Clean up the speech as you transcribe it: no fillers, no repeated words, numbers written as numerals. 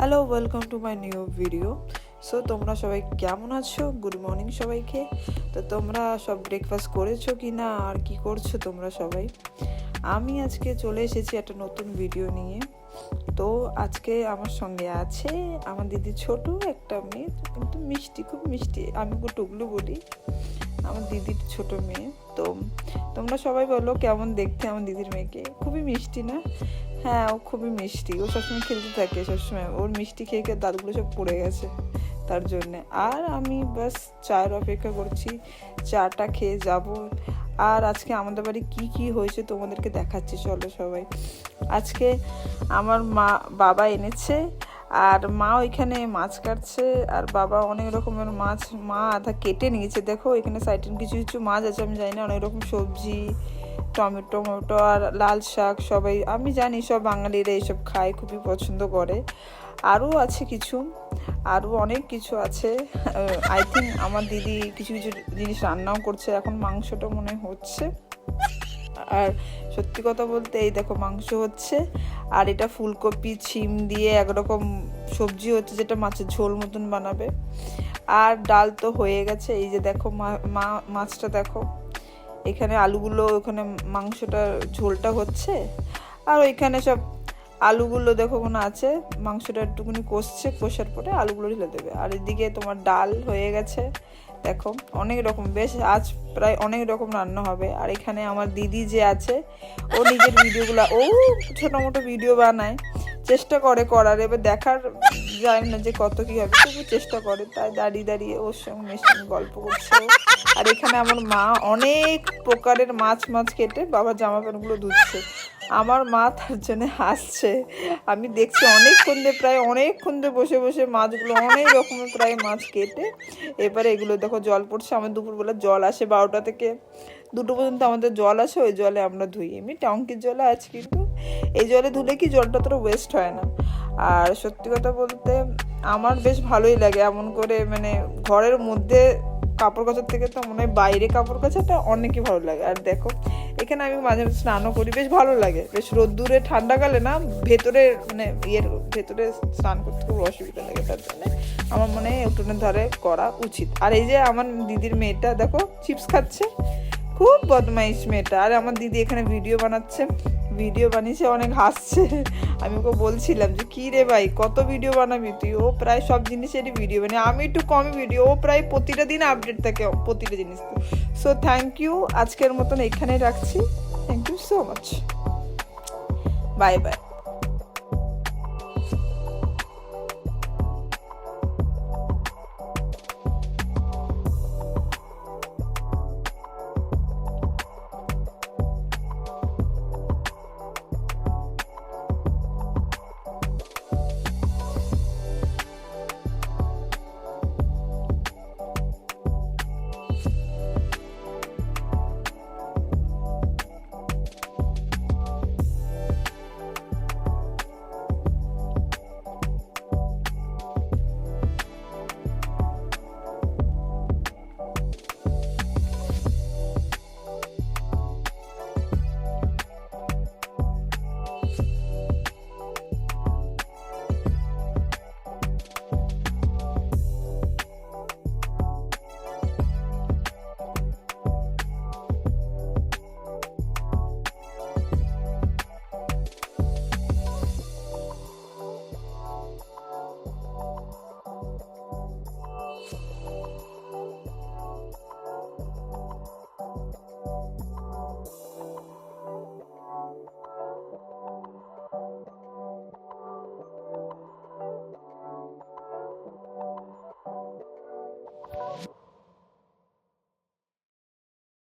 Hello, welcome to my new video. So তোমরা সবাই কেমন আছো? গুড মর্নিং সবাইকে। তো তোমরা সব ব্রেকফাস্ট করেছো কি না, আর কি করছো তোমরা সবাই? আমি আজকে চলে এসেছি একটা নতুন ভিডিও নিয়ে। তো আজকে আমার সঙ্গে আছে আমার দিদির ছোট একটা মেয়ে, কিন্তু মিষ্টি, খুব মিষ্টি। আমি টুকলু বলি, আমার দিদির ছোট মেয়ে। তো তোমরা সবাই বলো কেমন দেখতে আমার দিদির মেয়েকে? খুবই মিষ্টি না? হ্যাঁ, ও খুবই মিষ্টি। ও সবসময় খেলতে থাকে, সবসময় ওর মিষ্টি খেয়ে খেয়ে দাঁতগুলো সব পড়ে গেছে তার জন্যে। আর আমি বাস চায়ের অপেক্ষা করছি, চাটা খেয়ে যাব। আর আজকে আমাদের বাড়ি কি কি হয়েছে তোমাদেরকে দেখাচ্ছি, চলো সবাই। আজকে আমার বাবা এনেছে, আর মা ওইখানে মাছ কাটছে, আর বাবা অনেক রকমের মাছ মা আধা কেটে নিয়েছে। দেখো এখানে সাইডে কিছু কিছু মাছ আছে, আমি জানি না, অনেক রকম সবজি, টমেটো আর লাল শাক। সবাই, আমি জানি সব বাঙালিরা এইসব খায়, খুবই পছন্দ করে। আরও আছে কিছু, আরও অনেক কিছু আছে। আই থিঙ্ক আমার দিদি কিছু কিছু জিনিস রান্নাও করছে। এখন মাংসটা মনে হচ্ছে। আর সত্যি কথা বলতে, এই দেখো মাংস হচ্ছে, আর এটা ফুলকপি ছিম দিয়ে একরকম সবজি হচ্ছে, যেটা মাছের ঝোল মতন বানাবে। আর ডাল তো হয়ে গেছে। এই যে দেখো মাছটা দেখো, এখানে আলুগুলো, ওখানে মাংসটা ঝোলটা হচ্ছে, আর ওইখানে সব আলুগুলো দেখো কোনো আছে, মাংসটা একটুখানি কষার পরে আলুগুলো ঢেলে দেবে। আর এদিকে তোমার ডাল হয়ে গেছে। দেখো অনেক রকম, বেশ আজ প্রায় অনেক রকম রান্না হবে। আর এখানে আমার দিদি যে আছে, ও নিজের ভিডিওগুলো, ও ছোটো মোটো ভিডিও বানায়, চেষ্টা করে করার। এবার দেখার যায় না যে কত কী হবে, তবু চেষ্টা করে। তাই দাঁড়িয়ে দাঁড়িয়ে ওর সঙ্গে মেশিন গল্প করছে। আর এখানে আমার মা অনেক প্রকারের মাছ কেটে বাবার জামা প্যান্টগুলো ধুচ্ছে। আমার মা তার জন্য হাসছে। আমি দেখছি অনেকক্ষণ ধরে বসে বসে মাছগুলো, অনেক রকমের প্রায় মাছ কেটে এবারে এগুলো দেখো জল পড়ছে। আমার দুপুরবেলা জল আসে 12টা থেকে 2টো পর্যন্ত আমাদের জল আসে, ওই জলে আমরা ধুই। এমনি ট্যাঙ্কির জলে আছে, কিন্তু এই জলে ধুলে কি জলটা তোর ওয়েস্ট হয় না। আর সত্যি কথা বলতে আমার বেশ ভালোই লাগে এমন করে, মানে ঘরের মধ্যে কাপড় কাচার থেকে তো মনে হয় বাইরে কাপড় কাচাটা অনেকই ভালো লাগে। আর দেখো এখানে আমি মাঝে মাঝে স্নানও করি, বেশ ভালো লাগে। বেশ রোদ্দুরে ঠান্ডাকালে না, ভেতরে মানে ভেতরে স্নান করতে খুব অসুবিধা লাগে, তার জন্য আমার মনে হয় উঠোনের ধারে করা উচিত। আর এই যে আমার দিদির মেয়েটা দেখো চিপস খাচ্ছে, খুব বদমাইশ মেয়েটা। আর আমার দিদি এখানে ভিডিও বানিয়েছে, অনেক হাসছে। আমি ওকে বলছিলাম যে কী রে ভাই, কত ভিডিও বানাবি তুই? ও প্রায় সব জিনিসেরই ভিডিও বানাই, আমি একটু কমই ভিডিও, ও প্রায় প্রতিটা দিন আপডেট থাকে প্রতিটা জিনিস। সো থ্যাংক ইউ, আজকের মতন এখানে রাখছি। Thank you so much, bye by.